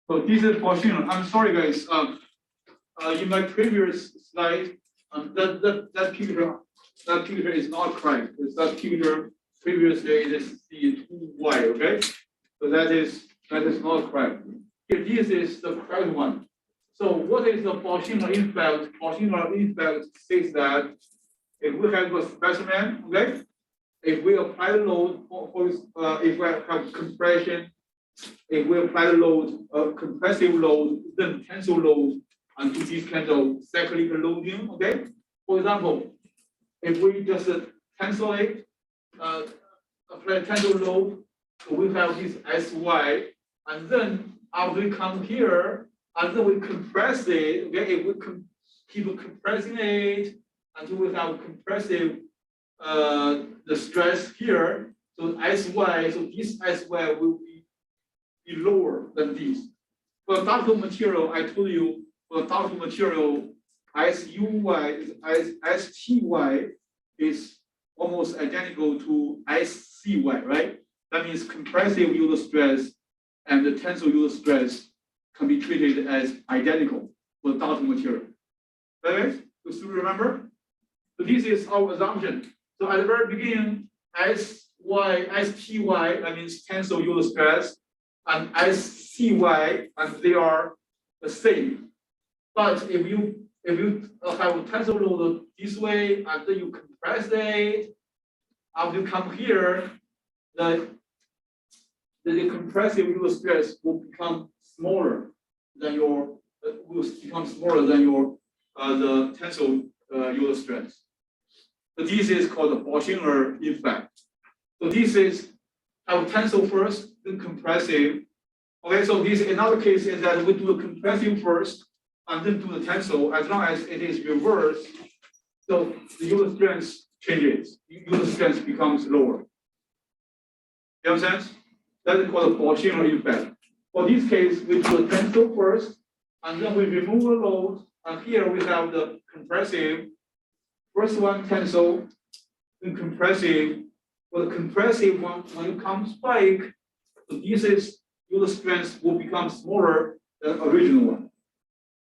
So this is Poisson. I'm sorry, guys. In my previous slide, that picture is not correct. That picture previously is C2Y. Okay, so that is not correct. Here, this is the correct one. So what is the Poisson effect? Poisson effect says that if we have a specimen, okay, if we apply the load if we have compression, if we apply the load, compressive load, then tensile load, and do this kind of cyclic loading, okay? For example, if we just tensilate, apply tensile load, we have this SY, and then after we come here, and then we compress it, okay? If we keep compressing it until we have compressive the stress here, so SY, so this SY will be lower than this. For ductile material, I told you, for ductile material, STY is almost identical to SCY, right? That means compressive yield stress and the tensile yield stress can be treated as identical for ductile material. Right? You still remember? So this is our assumption. So at the very beginning, STY, that means tensile yield stress, and SCY, and they are the same. But if you have tensile load this way, and then you compress it, after you come here, the compressive yield stress will become smaller than your the tensile yield stress. So this is called the Bolsinger effect. So this is our tensile first, then compressive. Okay, so this another case is that we do the compressive first and then do the tensile. As long as it is reversed, so the yield strength changes. Yield strength becomes lower. You understand? That is called the Bolsinger effect. For this case, we do the tensile first, and then we remove the load. And here we have the compressive. First one tensile, then compressive. For the compressive one, when it comes back, so this is yield strength will become smaller than original one.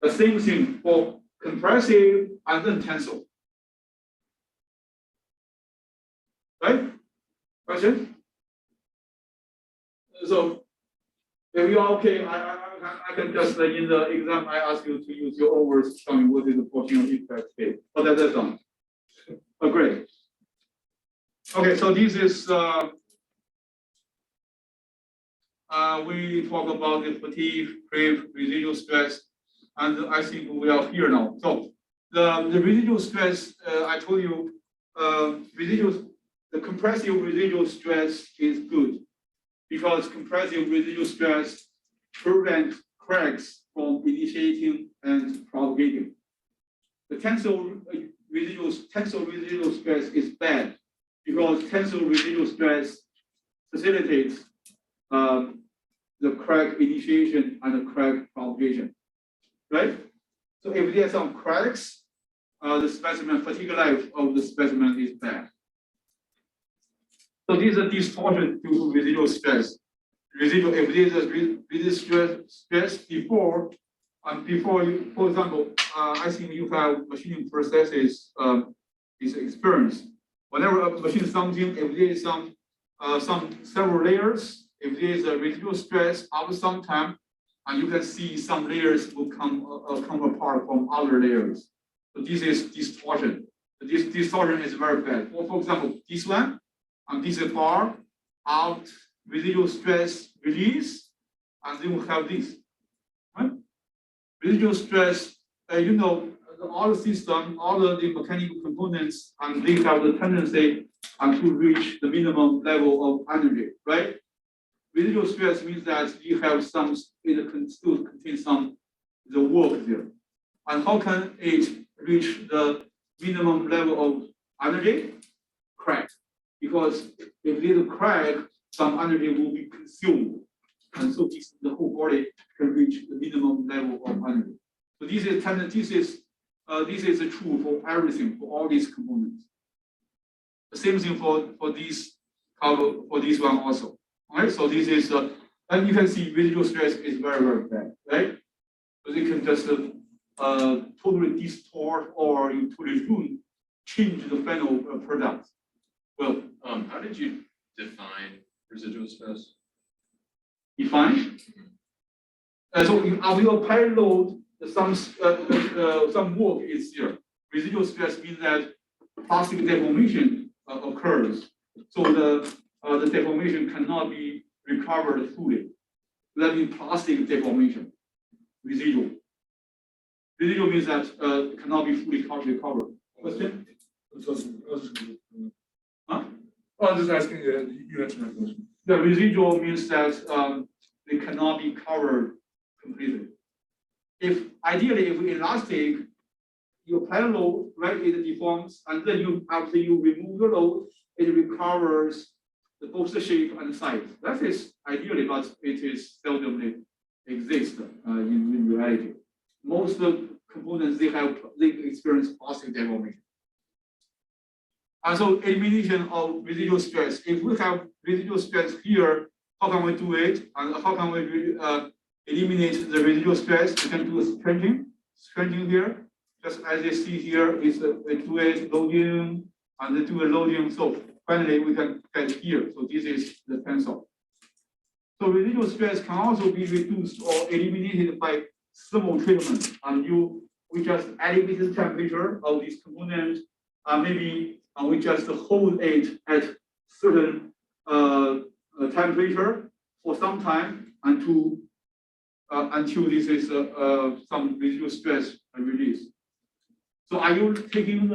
The same thing for compressive and then tensile. Right? Question? So if you are okay, I can just in the exam I ask you to use your own words to tell me what is the Bolsinger effect here. Oh, that's done. Oh, great. Okay, so this is we talk about the fatigue, creep, residual stress, and I think we are here now. So the residual stress, I told you, the compressive residual stress is good because compressive residual stress prevents cracks from initiating and propagating. The tensile residual stress is bad because tensile residual stress facilitates the crack initiation and the crack propagation, right? So if there are some cracks, the specimen fatigue life of the specimen is bad. So these are distortion due to residual stress. If there is a residual stress before you, for example, I think you have machining processes is experienced. Whenever a machine something, if there is some several layers, if there is a residual stress after some time, and you can see some layers will come apart from other layers. So this is distortion. This distortion is very bad. For example, this one, and this is bar out residual stress release, and then we have this. Right? Residual stress, all the system, all the mechanical components, and they have the tendency to reach the minimum level of energy, right? Residual stress means that you have some, it still contains some the work there. And how can it reach the minimum level of energy? Crack. Because if there's a crack, some energy will be consumed. And so the whole body can reach the minimum level of energy. So this is true for everything, for all these components. The same thing for this one also. All right, so this is, and you can see residual stress is very, very bad, right? So you can just totally distort or you totally ruin, change the final product. Well, How did you define residual stress? define. So we apply load, some work is here. Residual stress means that plastic deformation occurs. So the deformation cannot be recovered fully. That means plastic deformation, residual. Residual means that it cannot be fully recovered. Question? Huh? Oh, I'm just asking you answer my question. The residual means that they cannot be covered completely. If ideally, if elastic, you apply load, right, it deforms, and then after you remove the load, it recovers both the shape and the size. That is ideally, but it is seldomly exist in reality. Most of the components they experience plastic deformation. And so elimination of residual stress. If we have residual stress here, how can we do it? And how can we eliminate the residual stress? We can do stretching here. Just as you see here, is we do it loading and then do a loading. So finally we can get here. So this is the tensor. So residual stress can also be reduced or eliminated by thermal treatment. And we just elevate the temperature of this component, maybe we just hold it at certain temperature for some time until this is some residual stress release. So are you taking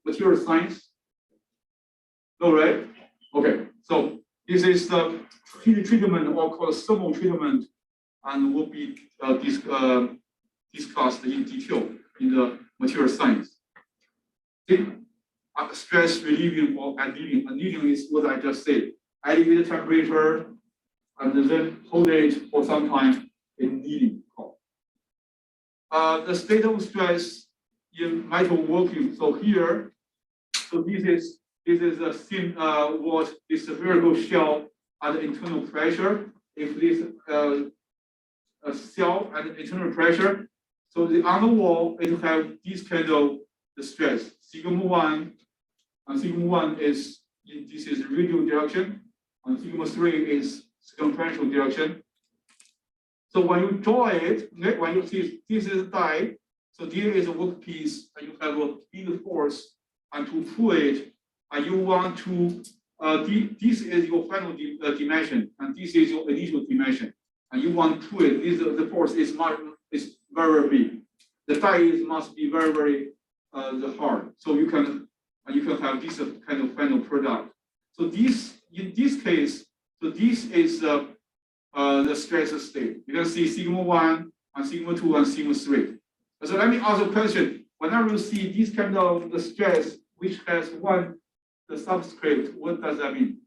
material science? No, right? Okay. So this is the heat treatment or called thermal treatment, and will be discussed in detail in the material science. Okay. Stress relieving or annealing. Annealing is what I just said. Elevate the temperature and then hold it for some time in kneading. The state of stress in metal working. So here, so this is a thin what is the spherical shell at the internal pressure. If this cell at the internal pressure, so on the wall it have this kind of the stress. Sigma 1, and sigma 1 is this is radial direction, and sigma 3 is circumferential direction. So when you draw it, when you see this is a die, so there is a workpiece, and you have a big force, and to pull it, and you want to, this is your final dimension, and this is your initial dimension, and you want to pull it. The force is very, very big. The die must be very, very hard. So you can have this kind of final product. So this in this case, so this is the stress state. You can see sigma 1 and sigma 2 and sigma 3. So let me ask a question. Whenever you see this kind of the stress which has the subscript, what does that mean?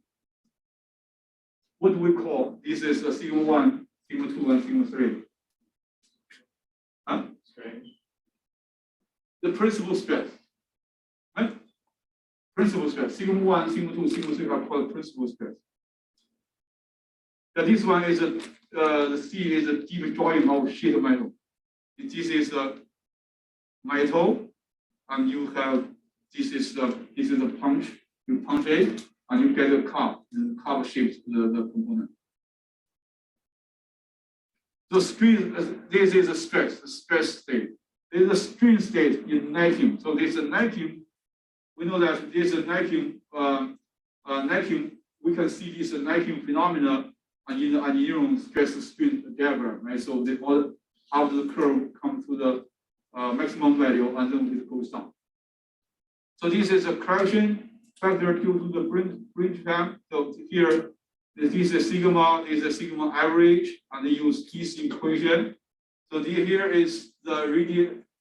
What do we call this is a sigma 1, sigma 2, and sigma 3? Huh? Strange. The principal stress. Right? Principal stress. Sigma 1, sigma 2, sigma 3 are called principal stress. Now this one is the C is a deep drawing of sheet metal. This is a metal, and you have this is a punch. You punch it, and you get a curve. The curve shapes the component. The strain, this is a stress state. There is a strain state in necking. So this is a necking. We know that this is a necking. Necking. We can see this necking phenomena in the annealing stress strain diagram, right? So after the curve comes to the maximum value, and then it goes down. So this is a correction factor due to the bridge clamp. So here, this is sigma average, and they use this equation. So here is the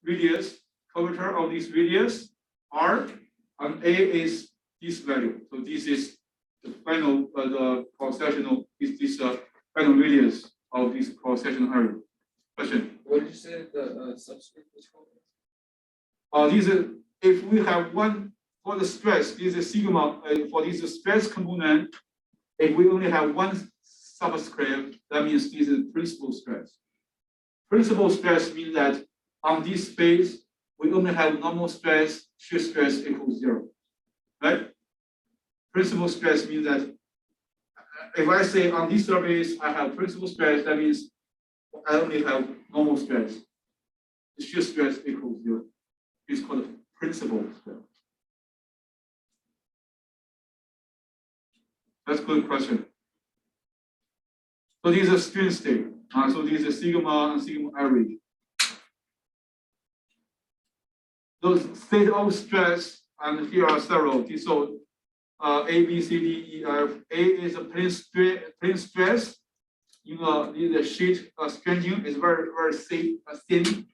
radius curvature of this radius r, and a is this value. So this is the final the cross-sectional is this final radius of this cross-sectional area. Question. What did you say the subscript was called? This is if we have one for the stress, this is sigma, for this stress component, if we only have one subscript, that means this is principal stress. Principal stress means that on this space, we only have normal stress, shear stress equals 0, right? Principal stress means that if I say on this surface, I have principal stress, that means I only have normal stress. The shear stress equals 0. It's called principal stress. That's a good question. So these are strain state. So these are sigma and sigma average. Those state of stress, and here are several. So A, B, C, D, E, F. A is a plane stress. The sheet stringing is very, very thin.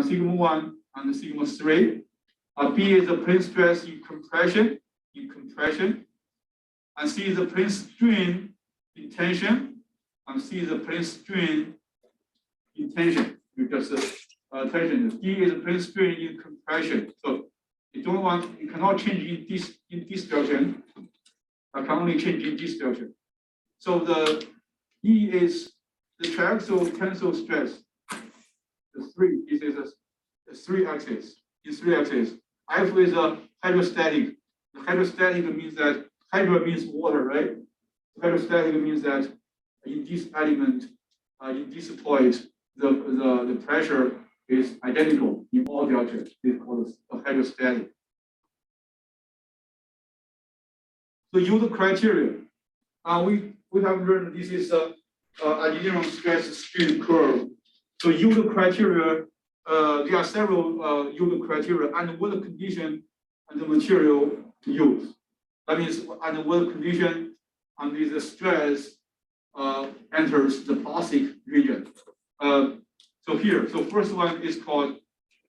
Sigma 1 and sigma 3. B is a plane stress in compression. And C is a plane strain in tension. And C is a plane strain in tension. Because tension. D is a plane strain in compression. So you cannot change in this direction. I can only change in this direction. So the E is the triaxial tensile stress. This is a 3 axis. In 3 axis. F is a hydrostatic. The hydrostatic means that hydro means water, right? Hydrostatic means that in this element, in this point, the pressure is identical in all directions. It's called a hydrostatic. So use the criteria. We have learned this is a engineering stress strain curve. So use the criteria. There are several use criteria and what condition and the material to use. That means under what condition and the stress enters the plastic region. So first one is called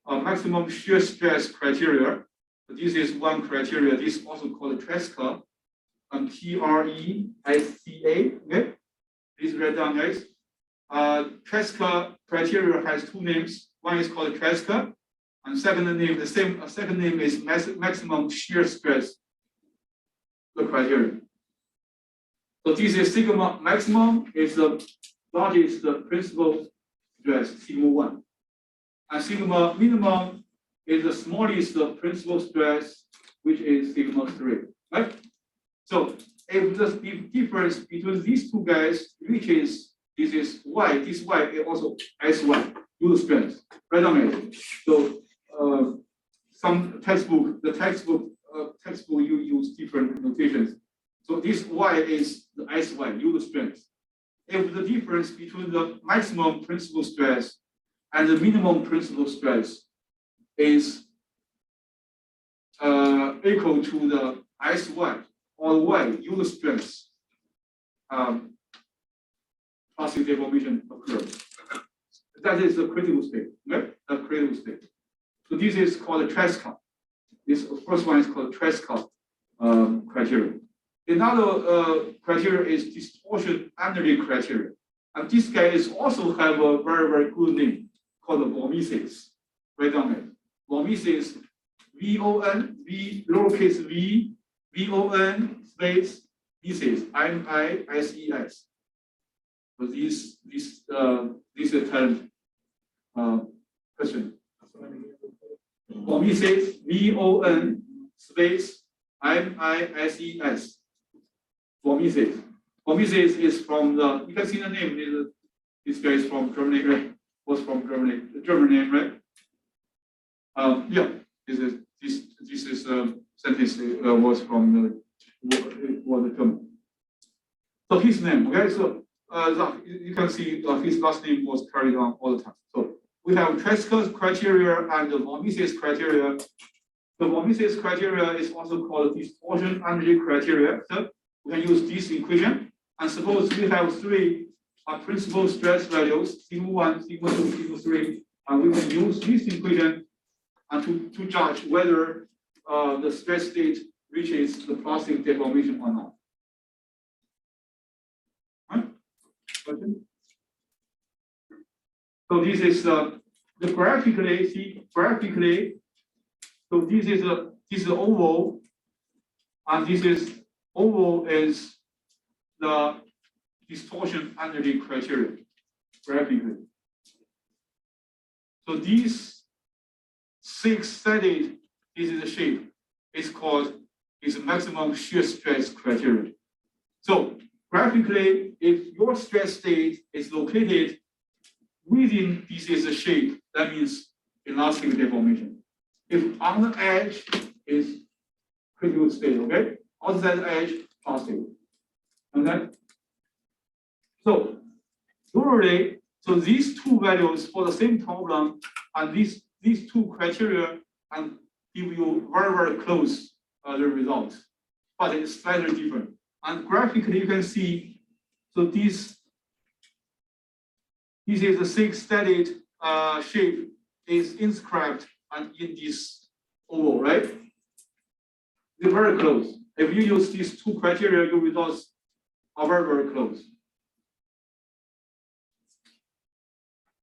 maximum shear stress criteria. This is one criteria. This is also called Tresca, and TRESCA. Okay, please write down, guys. Tresca criteria has 2 names. One is called Tresca, and second name is maximum shear stress criteria. So this is sigma maximum is the largest principal stress, sigma 1. And sigma minimum is the smallest principal stress, which is sigma 3. Right? So if the difference between these 2 guys reaches this is y, this y is also S1, use stress. Right on it. So some textbook you use different notations. So this y is the S1, use stress. If the difference between the maximum principal stress and the minimum principal stress is equal to the S1 or y, use stress, plastic deformation occurs. That is the critical state, right? The critical state. So this is called Tresca. This first one is called Tresca criteria. Another criteria is distortion energy criteria. And this guy is also have a very, very good name called Vomises. Write down it. Vomises, VON, V lowercase v, VON space, mises, MISES. So this is a term question. Vomises, VON space, MISES. Vomises. Vomises is from the, you can see the name, this guy is from Germany, right? Was from Germany, the German name, right? Yeah, this is sentence was from the German. So his name, okay, so you can see his last name was carried on all the time. So we have Tresca's criteria and the Vomises criteria. The Vomises criteria is also called distortion energy criteria. So we can use this equation. And suppose we have 3 principal stress values, sigma 1, sigma 2, sigma 3, and we can use this equation to judge whether the stress state reaches the plastic deformation or not. Right? Question? So this is the graphically. So this this is oval, and this is oval is the distortion energy criteria graphically. So these 6 studied, this is the shape. It's called is maximum shear stress criteria. So graphically, if your stress state is located within this is the shape, that means elastic deformation. If on the edge is critical state, okay? Outside the edge, plastic. Okay? So usually, so these two values for the same problem and these two criteria and give you very, very close the results, but it's slightly different. And graphically, you can see, so this is the 6 studied shape is inscribed and in this oval, right? They're very close. If you use these two criteria, your results are very, very close.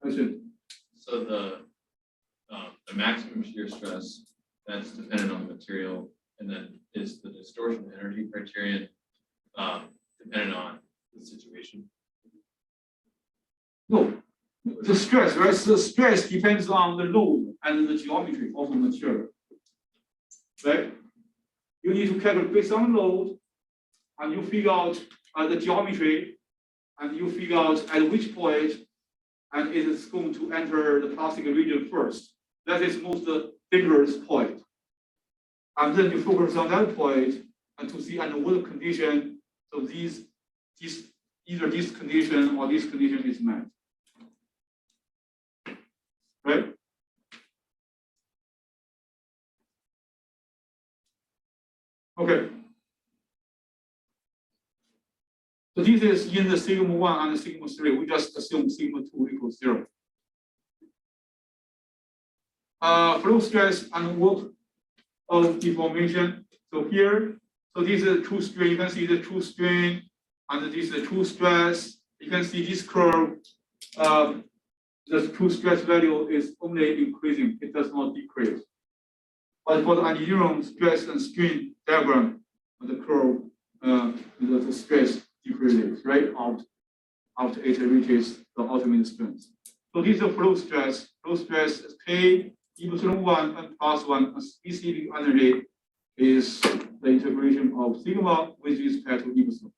Question? So the maximum shear stress, that's dependent on the material, and then is the distortion energy criterion dependent on the situation? No, the stress, right? The stress depends on the load and the geometry of the material, right? You need to calculate based on load, and you figure out the geometry, and you figure out at which point, and it is going to enter the plastic region first. That is most dangerous point. And then you focus on that point and to see under what condition, so either this condition or this condition is met. Right? Okay. So this is in the sigma 1 and sigma 3. We just assume sigma 2 equals 0. Flow stress and work of deformation. So here, so this is a true strain. You can see the true strain, and this is the true stress. You can see this curve. The true stress value is only increasing; it does not decrease. But for the engineering stress and strain diagram, the curve, the stress decreases right after it reaches the ultimate strength. So this is the flow stress. Flow stress is K epsilon 1 and plus 1. And specific energy is the integration of sigma with respect to epsilon.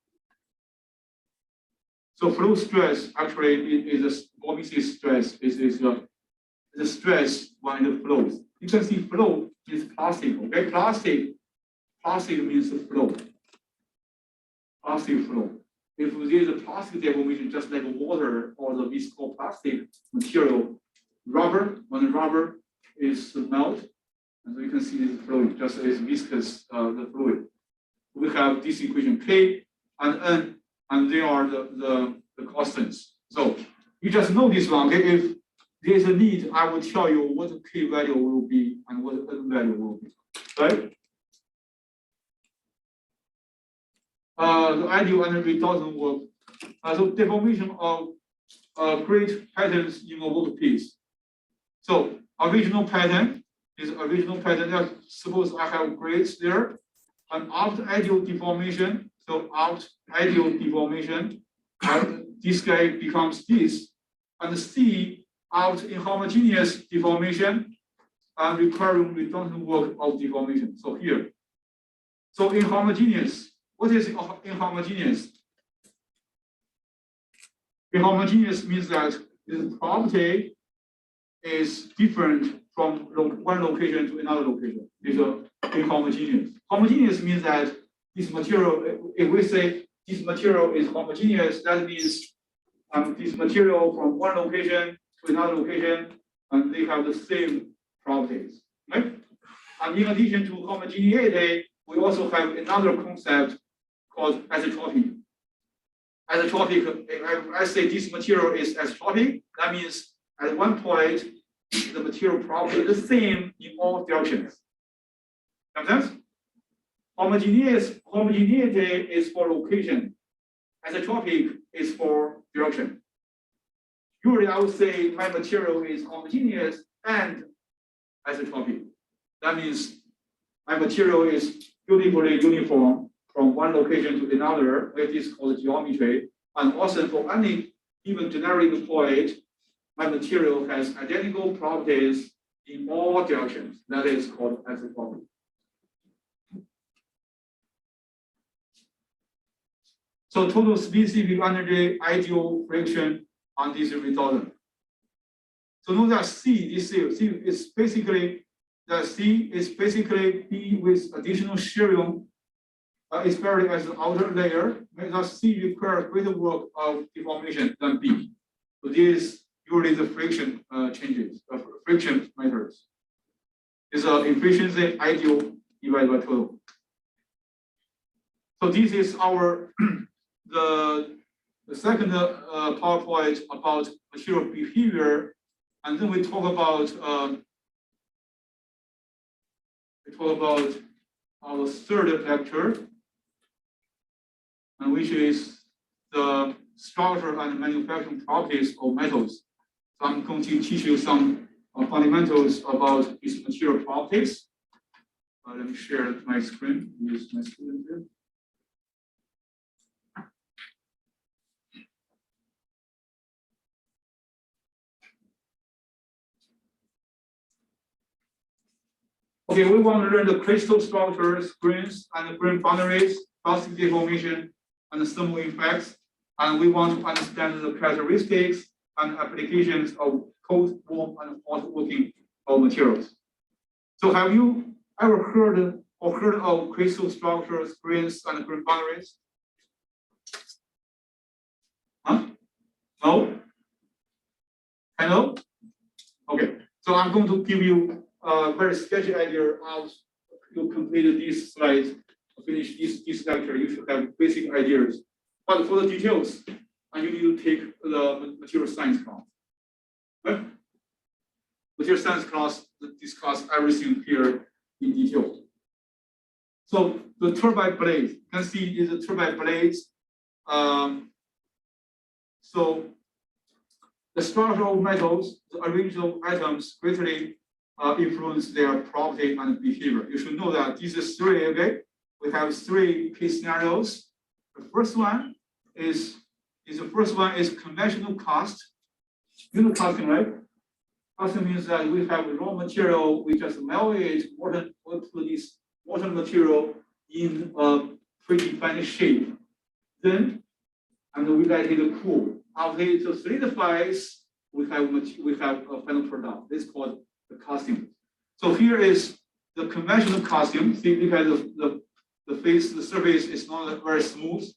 So flow stress actually is a vorticity stress. Is the stress when it flows. You can see flow is plastic. Okay, plastic means flow. Plastic flow. If there is a plastic deformation, just like water or the viscoplastic material, rubber, when the rubber is melt, and so you can see this flowing, just as viscous the fluid. We have this equation K and N, and they are the constants. So you just know this one. Okay, if there is a need, I will tell you what the K value will be and what the N value will be. Right? The ideal energy doesn't work. So deformation of great patterns in a workpiece. So original pattern is original pattern. Now, suppose I have grades there, and after ideal deformation, so after ideal deformation, this guy becomes this, and C after inhomogeneous deformation and requiring redundant work of deformation. So here, so inhomogeneous. What is inhomogeneous? Inhomogeneous means that the property is different from one location to another location. It's inhomogeneous. Homogeneous means that this material, if we say this material is homogeneous, that means this material from one location to another location, and they have the same properties, right? And in addition to homogeneity, we also have another concept called isotropic. Isotropic, if I say this material is isotropic, that means at one point, the material property is the same in all directions. Make sense? Homogeneity is for location. Isotropic is for direction. Usually, I would say my material is homogeneous and isotropic. That means my material is beautifully uniform from one location to another, it is called geometry. And also for any even generic point, my material has identical properties in all directions. That is called isotropy. So total specific energy, ideal friction on this resultant. So note that C is basically B with additional shearing, especially as an outer layer. Thus C requires greater work of deformation than B. So this is usually the friction changes, friction matters. It's efficiency ideal divided by total. So this is our the second PowerPoint about material behavior, and then we talk about our third lecture, and which is the structure and manufacturing properties of metals. So I'm going to teach you some fundamentals about these material properties. Let me share my screen. Use my screen here. Okay, we want to learn the crystal structures, grains, and grain boundaries, plastic deformation, and thermal effects. And we want to understand the characteristics and applications of cold, warm, and hot working of materials. So have you ever heard of crystal structures, grains, and grain boundaries? Huh? No? Hello? Okay, so I'm going to give you a very sketchy idea how you complete these slides, finish this lecture. You should have basic ideas. But for the details, you need to take the material science class. Right? Material science class discuss everything here in detail. So the turbine blade, you can see is the turbine blades. So the structure of metals, the original atoms greatly influence their property and behavior. You should know that these are three, okay? We have three key scenarios. The first one is conventional cast. You know casting, right? Casting means that we have raw material, we just melt it, put this water material in a predefined shape. Then, and we let it cool. After it solidifies, we have a final product. This is called the casting. So here is the conventional casting. See, because the surface is not very smooth.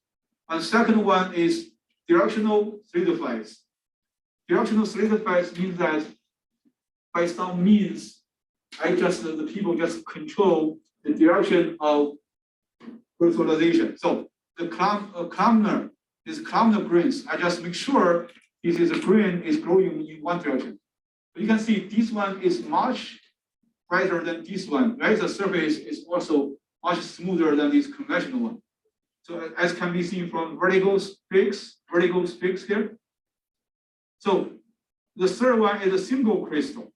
And second one is directional solidifies. Directional solidifies means that by some means, the people just control the direction of crystallization. So the columnar grains. I just make sure this is a grain is growing in one direction. You can see this one is much brighter than this one, right? The surface is also much smoother than this conventional one. So as can be seen from vertical streaks here. So the third one is a single crystal.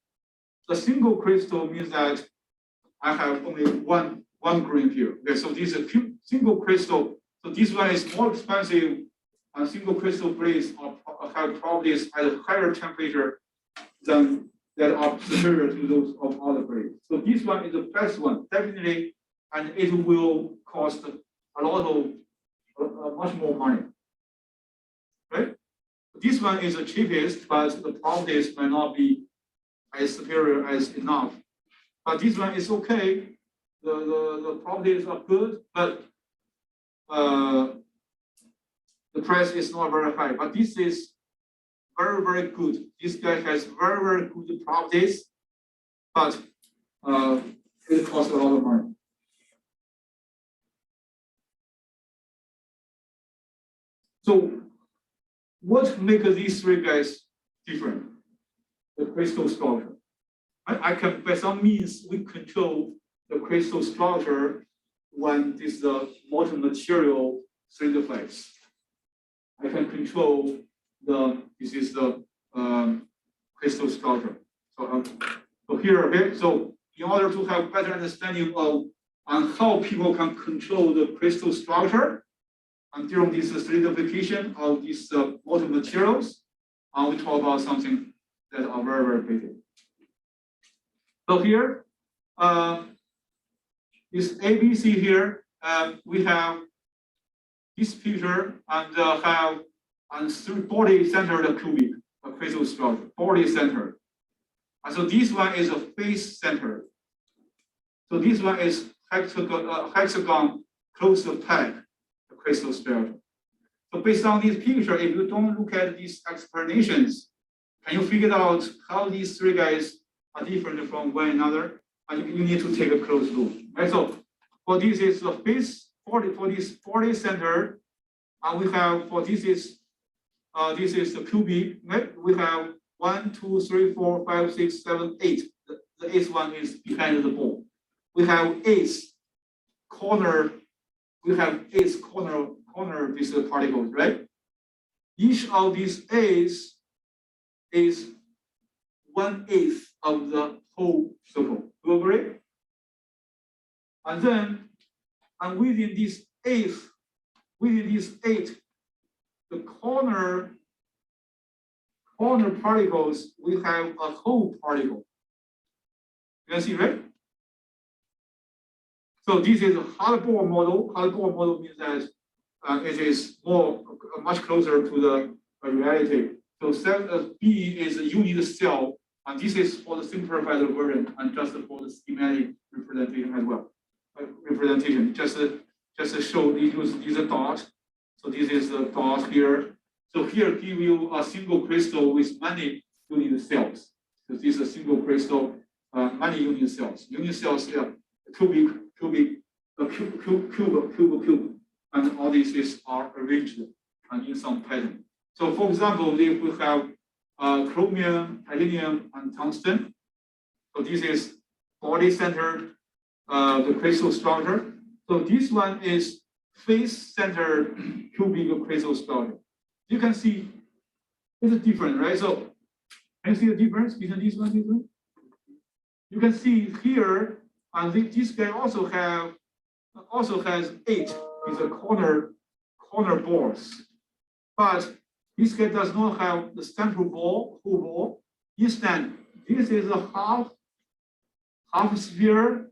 The single crystal means that I have only one grain here. Okay, so this is a single crystal. So this one is more expensive, and single crystal blades have properties at a higher temperature than that are superior to those of other grades. So this one is the best one, definitely, and it will cost a lot of much more money. Right? This one is the cheapest, but the properties might not be as superior as enough. But this one is okay. The properties are good, but the price is not very high. But this is very, very good. This guy has very, very good properties, but it costs a lot of money. So what makes these three guys different? The crystal structure. I can, by some means, we control the crystal structure when this molten material solidifies. I can control this is the crystal structure. So here, okay. So in order to have better understanding of on how people can control the crystal structure and during this solidification of these water materials. We talk about something that are very, very basic. So here, this ABC here, we have this picture and have body centered cubic crystal structure, body centered. And so this one is a face centered. So this one is hexagon closed pack crystal structure. So based on this picture, if you don't look at these explanations, can you figure out how these three guys are different from one another? And you need to take a close look. Right? So for this is the face for this body center, and we have for this is the cubic. Right? We have 1, 2, 3, 4, 5, 6, 7, 8. The eighth one is behind the ball. We have eighth corner. We have eighth corner these particles, right? Each of these eighths is 1/8 of the whole circle. Do you agree? And then, and within this eight, the corner particles, we have a whole particle. You can see, right? So this is a hard-boiled model. Hard-boiled model means that it is much closer to the reality. So cell B is a unit cell, and this is for the simplified version and just for the schematic representation as well. Just to show these dots. So this is the dot here. So here give you a single crystal with many unit cells. So this is a single crystal, many unit cells. Unit cells, cubic, cube, and all these are arranged in some pattern. So for example, if we have chromium, titanium, and tungsten, so this is body-centered, the crystal structure. So this one is face-centered cubic crystal structure. You can see it's different, right? So can you see the difference between this one and this one? You can see here, and this guy also has 8 with a corner balls, but this guy does not have the central ball, whole ball. Instead, this is a half sphere,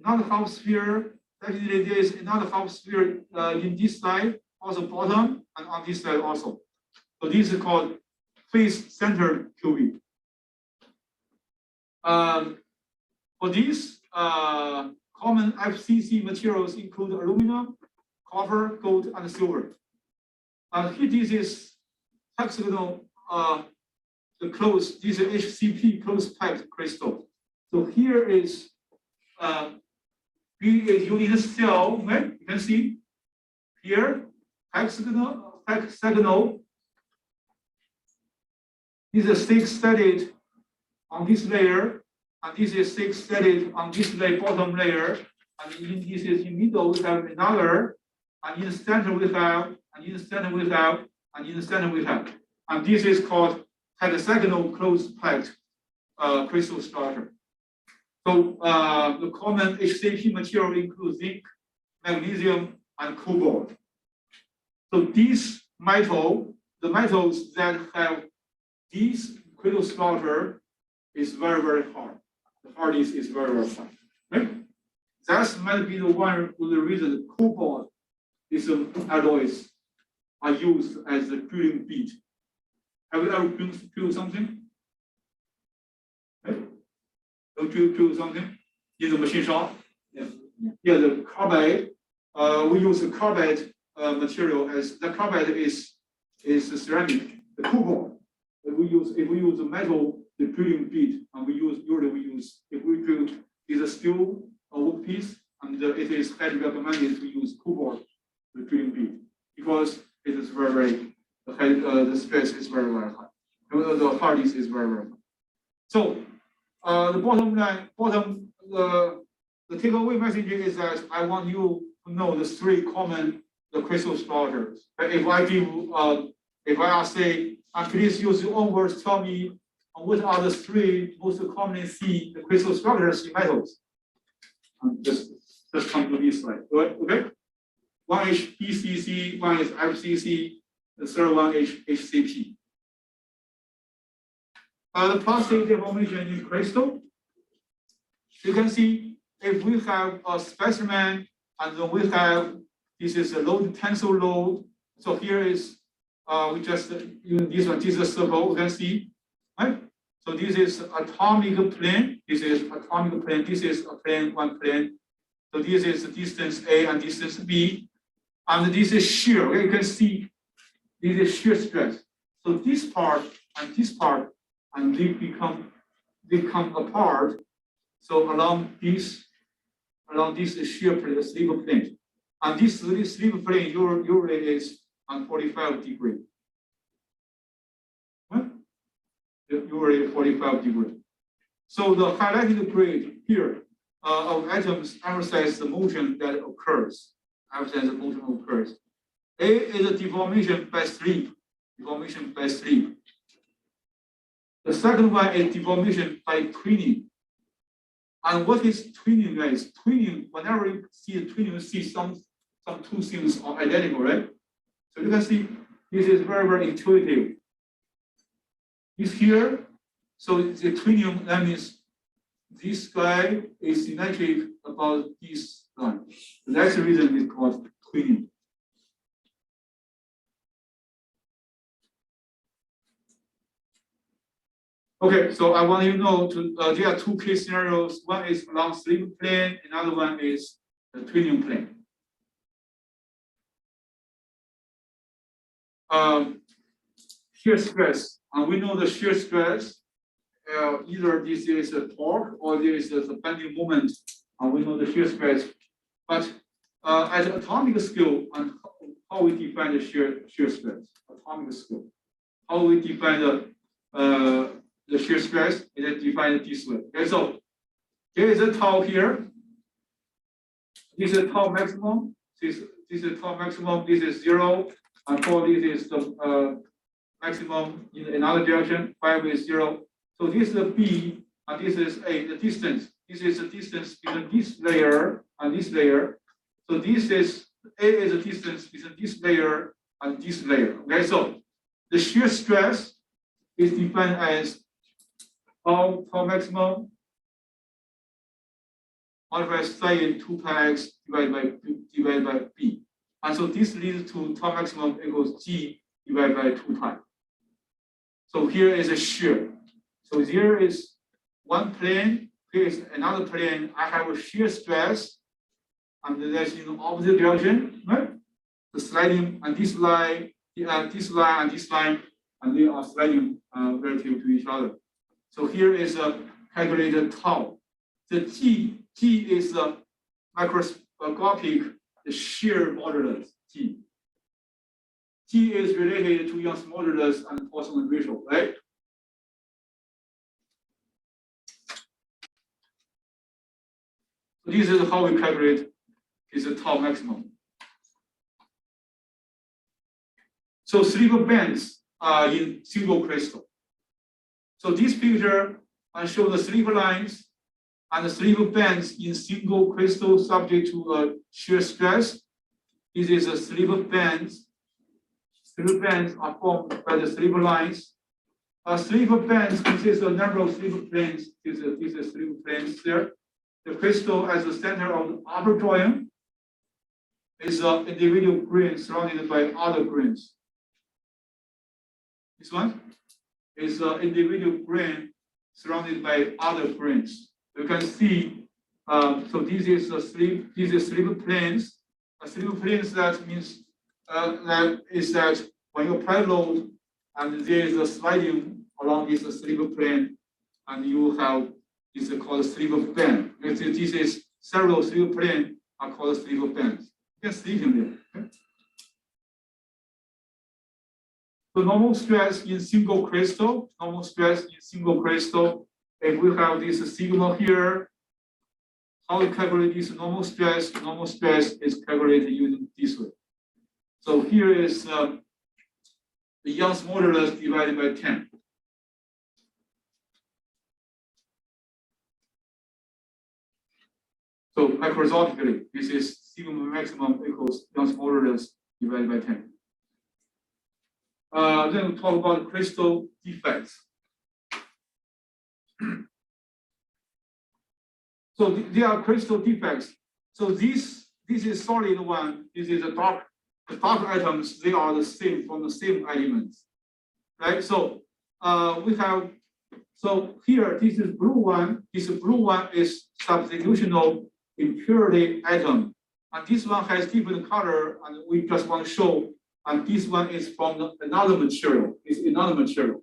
another half sphere. Actually, there is another half sphere in this side, also bottom, and on this side also. So this is called face-centered cubic. For these common FCC materials include aluminum, copper, gold, and silver. Here this is hexagonal, this is HCP closed packed crystal. So here is B is unit cell, right? You can see here hexagonal. This is 6 studied on this layer, and this is 6 studied on this bottom layer, and this is in middle we have another, and in the center we have, and in the center we have, and in the center we have, and this is called hexagonal closed packed crystal structure. So the common HCP material includes zinc, magnesium, and cobalt. So these the metals that have this crystal structure is very, very hard. The hardness is very, very high. Right? That might be the one of the reason cobalt is alloys are used as a drilling bit. Have you ever drilled something? Right? Don't you drill something in the machine shop? Yes. Yeah, the carbide. We use the carbide material as the carbide is ceramic. The cobalt. If we use a metal, the drilling bit, and if we drill is a steel wood piece, and it is highly recommended to use cobalt the drilling bit because it is very the stress is very, very high. The hardness is very, very high. So the bottom line, the takeaway message is that I want you to know the 3 common crystal structures. If I say, please use your own words, tell me what are the 3 most commonly seen crystal structures in metals. And just come to this slide. Good, okay? One is BCC, one is FCC, the third one is HCP. The plastic deformation in crystal. You can see if we have a specimen and then we have this is a load tensile load. So here is we just use this one. This is a circle. You can see, right? So this is atomic plane. This is atomic plane. This is a plane, one plane. So this is distance A and distance B, and this is shear. Okay, you can see this is shear stress. So this part and this part, and they come apart. So along this shear plane, the slip plane, and this slip plane usually is on 45 degrees. What? Usually 45 degrees. So the highlighted grid here of atoms emphasize the motion that occurs. Emphasize the motion occurs. A is a deformation by slip. Deformation by slip. The second one is deformation by twinning. And what is twinning, guys? Twinning, whenever you see a twinning, you see some two things are identical, right? So you can see this is very, very intuitive. It's here. So the twinning, that means this guy is symmetric about this line. That's the reason it's called twinning. Okay, so I want you to know there are two case scenarios. One is along slip plane, another one is the twinning plane. Shear stress, and we know the shear stress. Either this is a torque or there is a bending moment, and we know the shear stress. But at atomic scale, and how we define the shear stress? Atomic scale. How we define the shear stress is defined this way. Okay, so there is a tau here. This is tau maximum. This is tau maximum. This is 0. And 4, this is the maximum in another direction. 5 is 0. So this is the B, and this is A, the distance. This is the distance between this layer and this layer. So this is A is the distance between this layer and this layer. Okay, so the shear stress is defined as tau maximum multiplied sin 2 pi x divided by B. And so this leads to tau maximum equals G divided by 2 pi. So here is a shear. So there is one plane, here is another plane. I have a shear stress, and that's in the opposite direction, right? The sliding and this line, this line and this line, and they are sliding relative to each other. So here is a calculated tau. The G is the microscopic the shear modulus G. G is related to Young's modulus and Poisson ratio, right? So this is how we calculate is the tau maximum. So slip bands are in single crystal. So this picture I show the slip lines and the slip bands in single crystal subject to a shear stress. This is a slip bands. Slip bands are formed by the slip lines. Slip bands consist of a number of slip planes. These are slip planes there. The crystal as the center of the upper drawing is an individual grain surrounded by other grains. This one is an individual grain surrounded by other grains. You can see, so this is a slip. These are slip planes. A slip planes that means that when you apply load and there is a sliding along this slip plane, and you have this is called slip band. This is several slip planes are called slip bands. You can see in there. Okay? So normal stress in single crystal. Normal stress in single crystal. If we have this signal here, how we calculate this normal stress? Normal stress is calculated using this way. So here is the Young's modulus divided by 10. So macroscopically, this is sigma maximum equals Young's modulus divided by 10. Then we talk about crystal defects. So there are crystal defects. So this is solid one. This is a dark. The dark atoms, they are the same from the same elements, right? So we have. So here, this is blue one. This blue one is substitutional impurity atom, and this one has different color, and we just want to show. And this one is from another material. It's another material.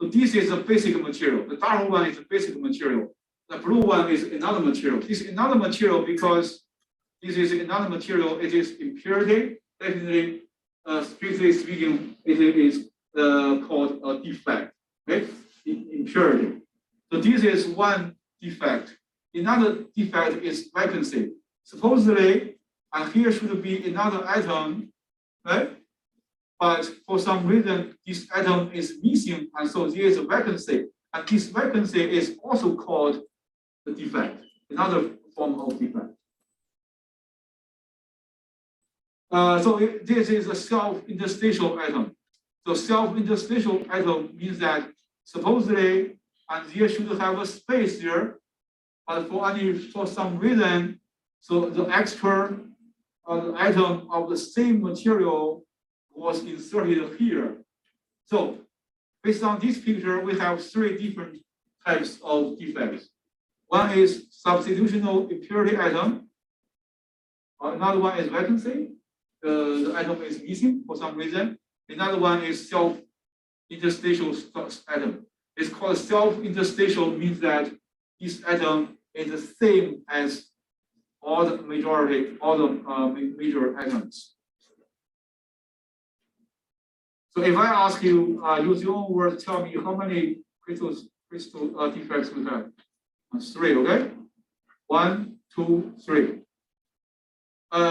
So this is a basic material. The dark one is a basic material. The blue one is another material. This is another material because this is another material. It is impurity. Definitely, strictly speaking, it is called a defect, right? Impurity. So this is one defect. Another defect is vacancy. Supposedly, and here should be another atom, right? But for some reason, this atom is missing, and so there is a vacancy. And this vacancy is also called the defect, another form of defect. This is a self-interstitial atom. So self-interstitial atom means that supposedly, and there should have a space there, but for some reason, so the extra atom of the same material was inserted here. So based on this picture, we have three different types of defects. One is substitutional impurity atom. Another one is vacancy. The atom is missing for some reason. Another one is self-interstitial atom. It's called self-interstitial, means that this atom is the same as all the major atoms. So if I ask you, use your own words, tell me how many crystal defects we have. Three, okay? 1, 2, 3.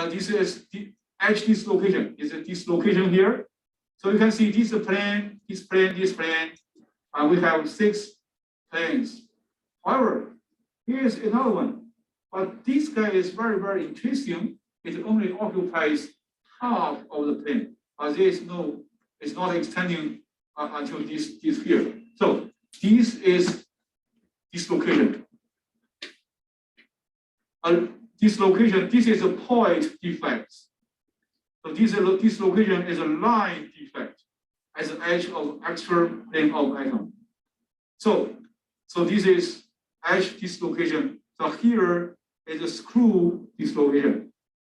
This is the edge dislocation. Is a dislocation here. So you can see this plane, this plane, this plane. We have 6 planes. However, here's another one. But this guy is very, very interesting. It only occupies half of the plane. There is no, it's not extending until this here. So this is dislocation. Dislocation, this is a point defect. So this dislocation is a line defect as an edge of extra plane of atom. So this is edge dislocation. So here is a screw dislocation,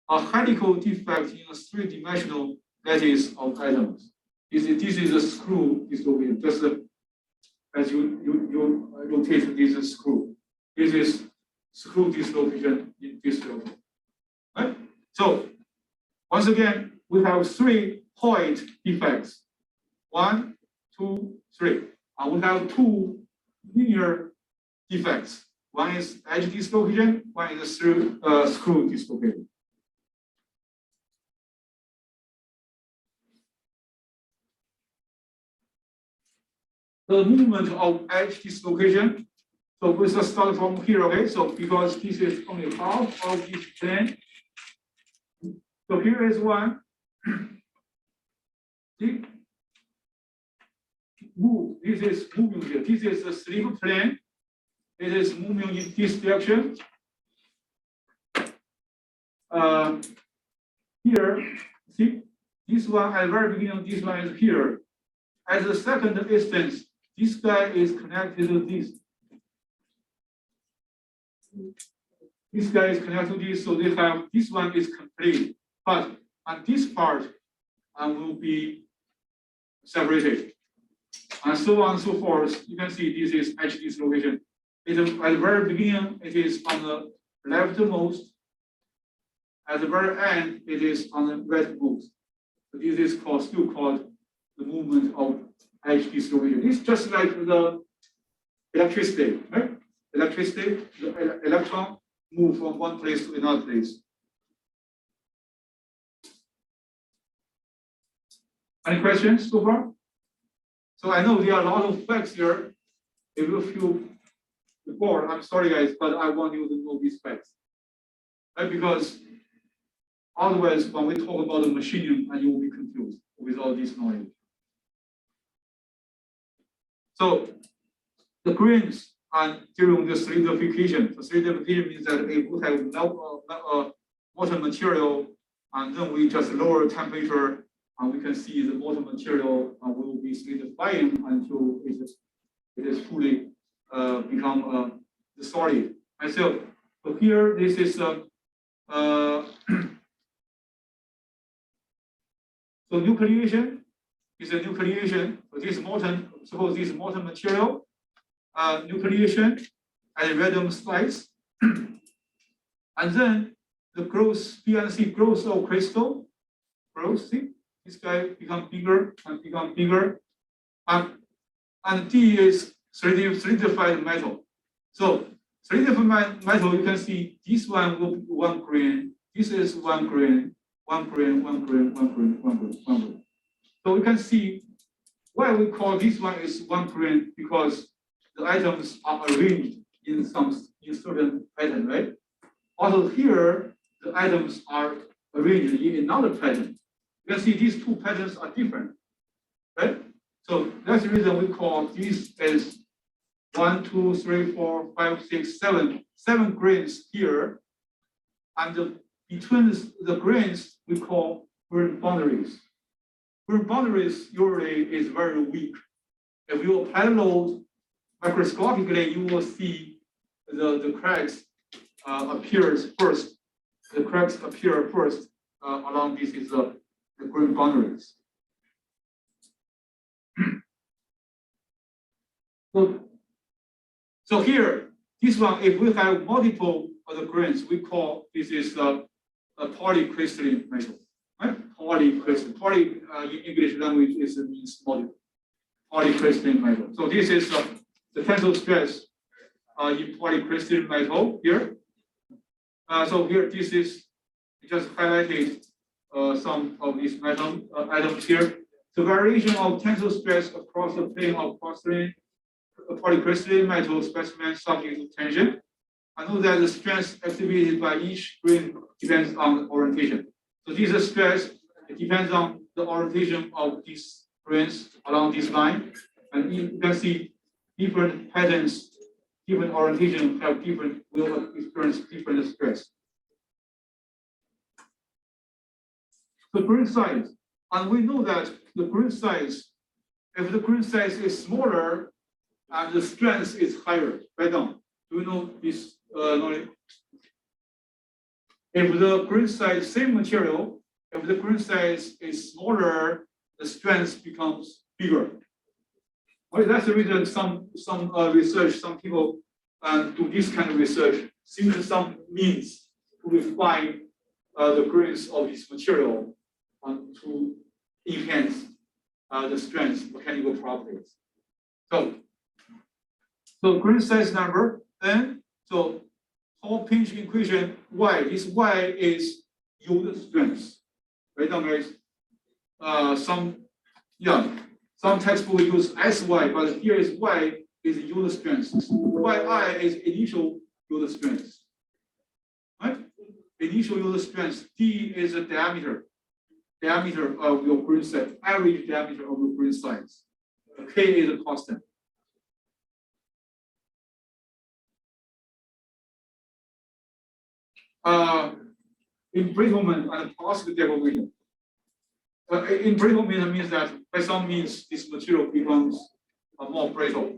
a helical defect in a 3-dimensional lattice of atoms. This is a screw dislocation. Just as you rotate this screw. This is screw dislocation in this level. Right? So once again, we have 3 point defects. 1, 2, 3. We have 2 linear defects. One is edge dislocation, one is screw dislocation. The movement of edge dislocation. So we just start from here, okay? So because this is only half of this plane. So here is one. See? Move. This is moving here. This is the slip plane. It is moving in this direction. Here, see? This one at the very beginning, this one is here. At the second instance, this guy is connected to this. This guy is connected to this, so they have this one is complete, but on this part will be separated, and so on and so forth. You can see this is edge dislocation. At the very beginning, it is on the leftmost. At the very end, it is on the rightmost. So this is still called the movement of edge dislocation. It's just like the electricity, right? Electricity, the electron move from one place to another place. Any questions so far? So I know there are a lot of facts here. If you feel bored, I'm sorry guys, but I want you to know these facts. right? Because otherwise, when we talk about the machining, and you will be confused with all this knowledge. So the grains are during the solidification. The solidification means that if we have molten material, and then we just lower temperature, and we can see the molten material will be solidifying until it is fully become the solid. And so here, this is so nucleation is a nucleation. So this molten, suppose this molten material, nucleation at random slice, and then the growth, BNC growth of crystal, growth, see, this guy become bigger and become bigger, and D is solidified metal. So solidified metal, you can see this one will be 1 grain, this is 1 grain, 1 grain, 1 grain, 1 grain, 1 grain, 1 grain. So we can see why we call this one is 1 grain, because the atoms are arranged in certain pattern, right? Also here, the atoms are arranged in another pattern. You can see these two patterns are different, right? So that's the reason we call this as 1, 2, 3, 4, 5, 6, 7, 7 grains here, and between the grains we call grain boundaries. Grain boundaries usually is very weak. If you apply load microscopically, you will see the cracks appears first. The cracks appear first along this is the grain boundaries. So here, this one, if we have multiple of the grains, we call this is a polycrystalline metal, right? Polycrystalline. Poly in English language means multiple. Polycrystalline metal. So this is the tensile stress in polycrystalline metal here. So here, this is just highlighted some of these metal items here. The variation of tensile stress across the plane of polycrystalline metal specimen subject to tension. I know that the stress exhibited by each grain depends on the orientation. So this is stress, it depends on the orientation of these grains along this line. And you can see different patterns, different orientation have different, will experience different stress. The grain size, and we know that the grain size, if the grain size is smaller and the strength is higher, right down. Do you know this knowledge? If the grain size, same material, if the grain size is smaller, the strength becomes bigger. Well, that's the reason some research, some people do this kind of research, seeing some means to refine the grains of this material to enhance the strength, mechanical properties. So grain size number, then, so Hall pinch equation Y, this Y is yield strength. Right now, guys, some textbook use SY, but here is Y is yield strength. YI is initial yield strength. Right? Initial yield strength. D is the diameter of your grain size, average diameter of your grain size. K is a constant. Embrittlement and plastic deformation. Embrittlement means that by some means this material becomes more brittle.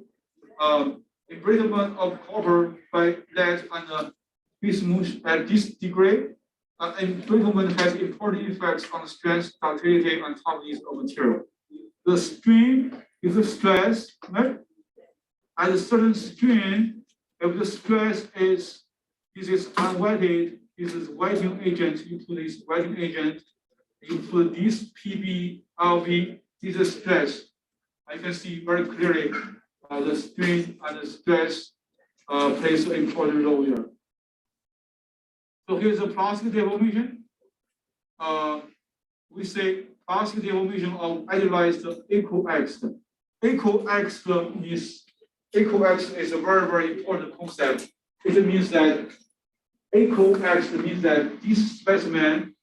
Embrittlement of copper by lead and bismuth at this degree. Embrittlement has important effects on strength, ductility, and toughness of material. The strain is the stress, right? At a certain strain, if the stress is this is unwetted, this is wetting agent, you put this wetting agent, you put this PB, LV, this is stress. I can see very clearly the strain and the stress plays an important role here. So here's the plastic deformation. We say plastic deformation of idealized eco-X. Eco-X means eco-X is a very, very important concept. It means that eco-X means that this specimen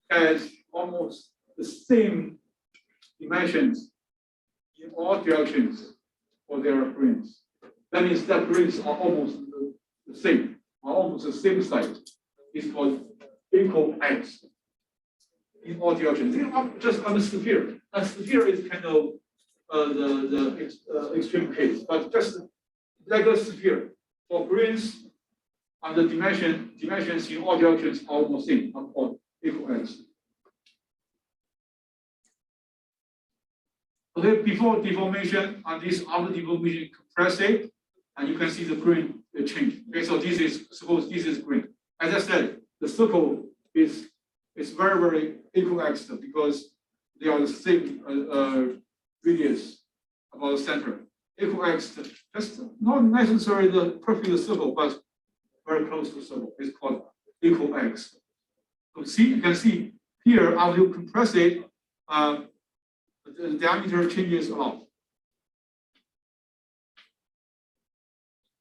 has almost the same dimensions in all directions for their grains. That means that grains are almost the same, are almost the same size. It's called eco-X in all directions. Think of just on the sphere. A sphere is kind of the extreme case, but just like a sphere for grains and the dimensions in all directions are almost same, are called eco-X. Okay, before deformation and this after deformation compress it, and you can see the grain change. Okay, so this is suppose this is grain. As I said, the circle is very, very eco-X because they are the same radius about the center. Eco-X, just not necessarily the perfect circle, but very close to the circle. It's called eco-X. So see, you can see here, after you compress it, the diameter changes a lot.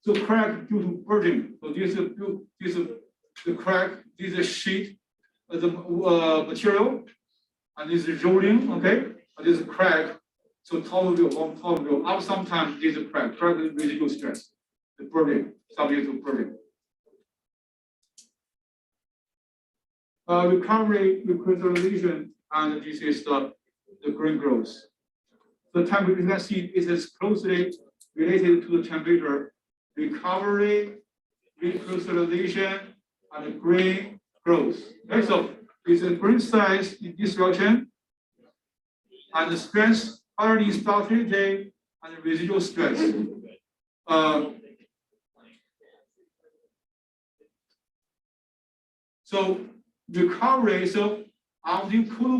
So crack due to burning. So this is the crack. This is sheet of the material, and this is rolling. Okay, and this is crack. So top view, on top view. After some time, this is crack. Crack is residual stress. The burning, subject to burning. Recovery, recrystallization, and this is the grain growth. The temperature, you can see it is closely related to the temperature. Recovery, recrystallization, and grain growth. Okay, so it's a grain size in this direction, and the stress, already ductility, and residual stress. So recovery, so after you cool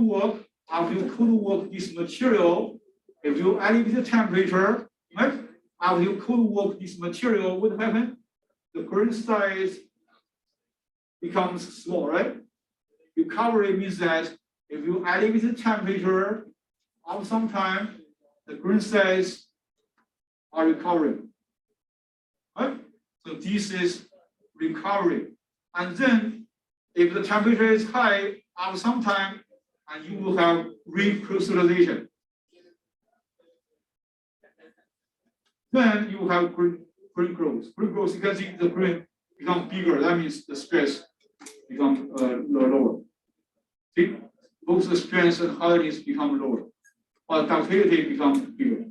work this material, if you elevate the temperature, right? After you cool work this material, what happens? The grain size becomes small, right? Recovery means that if you elevate the temperature, after some time, the grain size are recovering, right? So this is recovery. And then if the temperature is high, after some time, and you will have recrystallization. Then you have grain growth. Grain growth, you can see the grain become bigger. That means the stress become lower. See, both the strength and hardness become lower, but ductility becomes bigger.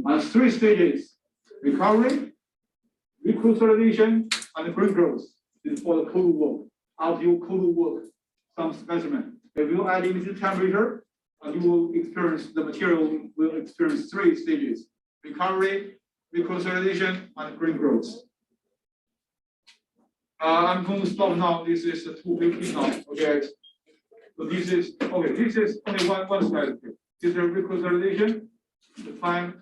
And 3 stages: recovery, recrystallization, and grain growth is for the cold work. After you cold work some specimen, if you add limited temperature, you will experience, the material will experience 3 stages: recovery, recrystallization, and grain growth. I'm going to stop now. This is 2:15 now. Okay. So this is okay. This is only one slide. This is recrystallization. The time